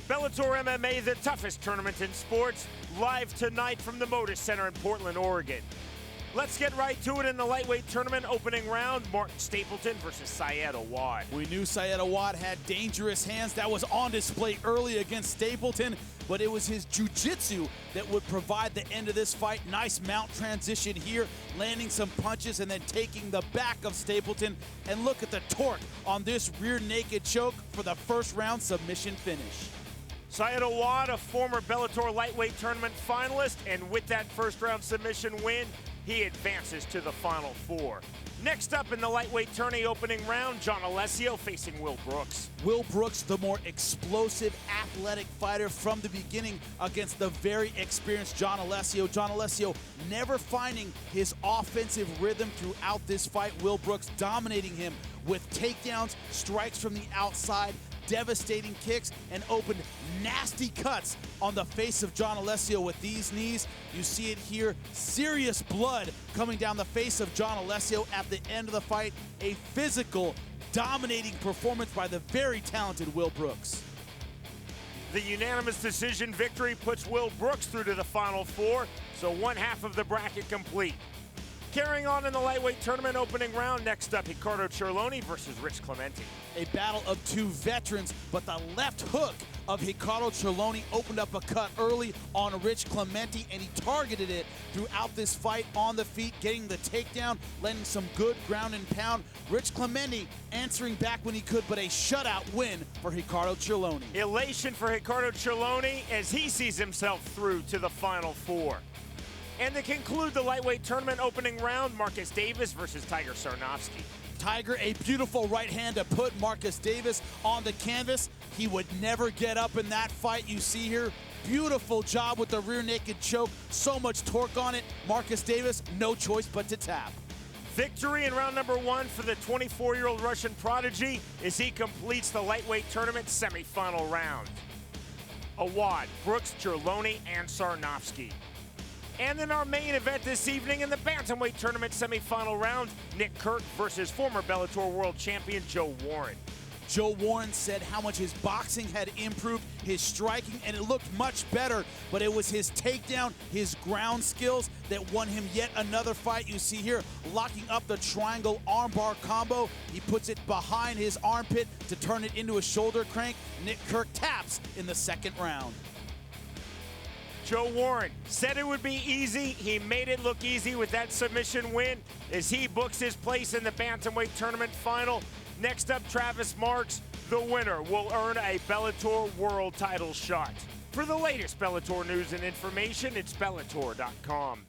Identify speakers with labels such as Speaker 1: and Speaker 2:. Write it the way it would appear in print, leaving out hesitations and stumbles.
Speaker 1: Bellator MMA, the toughest tournament in sports, live tonight from the Motor Center in Portland, Oregon. Let's get right to it in the lightweight tournament opening round. Martin Stapleton versus Syed Awad.
Speaker 2: We knew Syed Awad had dangerous hands. That was on display early against Stapleton, but it was his jiu-jitsu that would provide the end of this fight. Nice mount transition here, landing some punches and then taking the back of Stapleton. And look at the torque on this rear naked choke for the first round submission finish.
Speaker 1: Syed Awad, a former Bellator lightweight tournament finalist, and with that first round submission win, he advances to the Final Four. Next up in the lightweight tourney opening round, John Alessio facing Will Brooks.
Speaker 2: Will Brooks, the more explosive, athletic fighter from the beginning against the very experienced John Alessio. John Alessio never finding his offensive rhythm throughout this fight. Will Brooks dominating him with takedowns, strikes from the outside, devastating kicks, and opened nasty cuts on the face of John Alessio with these knees. You see it here, serious blood coming down the face of John Alessio at the end of the fight. A physical, dominating performance by the very talented Will Brooks.
Speaker 1: The unanimous decision victory puts Will Brooks through to the Final Four, so one half of the bracket complete. Carrying on in the lightweight tournament opening round, next up, Ricardo Ciarloni versus Rich Clemente.
Speaker 2: A battle of two veterans, but the left hook of Ricardo Ciarloni opened up a cut early on Rich Clemente, and he targeted it throughout this fight on the feet, getting the takedown, landing some good ground and pound. Rich Clemente answering back when he could, but a shutout win for Ricardo Ciarloni.
Speaker 1: Elation for Ricardo Ciarloni as he sees himself through to the Final Four. And to conclude the lightweight tournament opening round, Marcus Davis versus Tiger Sarnovsky.
Speaker 2: Tiger, a beautiful right hand to put Marcus Davis on the canvas. He would never get up in that fight. You see here, beautiful job with the rear naked choke. So much torque on it. Marcus Davis, no choice but to tap.
Speaker 1: Victory in round number one for the 24-year-old Russian prodigy as he completes the lightweight tournament semifinal round. Awad, Brooks, Ciarloni, and Sarnovsky. And in our main event this evening in the Bantamweight tournament semifinal round, Nick Kirk versus former Bellator world champion Joe Warren.
Speaker 2: Joe Warren said how much his boxing had improved, his striking, and it looked much better, but it was his takedown, his ground skills that won him yet another fight. You see here, locking up the triangle armbar combo. He puts it behind his armpit to turn it into a shoulder crank. Nick Kirk taps in the second round.
Speaker 1: Joe Warren said it would be easy. He made it look easy with that submission win as he books his place in the Bantamweight tournament final. Next up, Travis Marks. The winner will earn a Bellator world title shot. For the latest Bellator news and information, it's Bellator.com.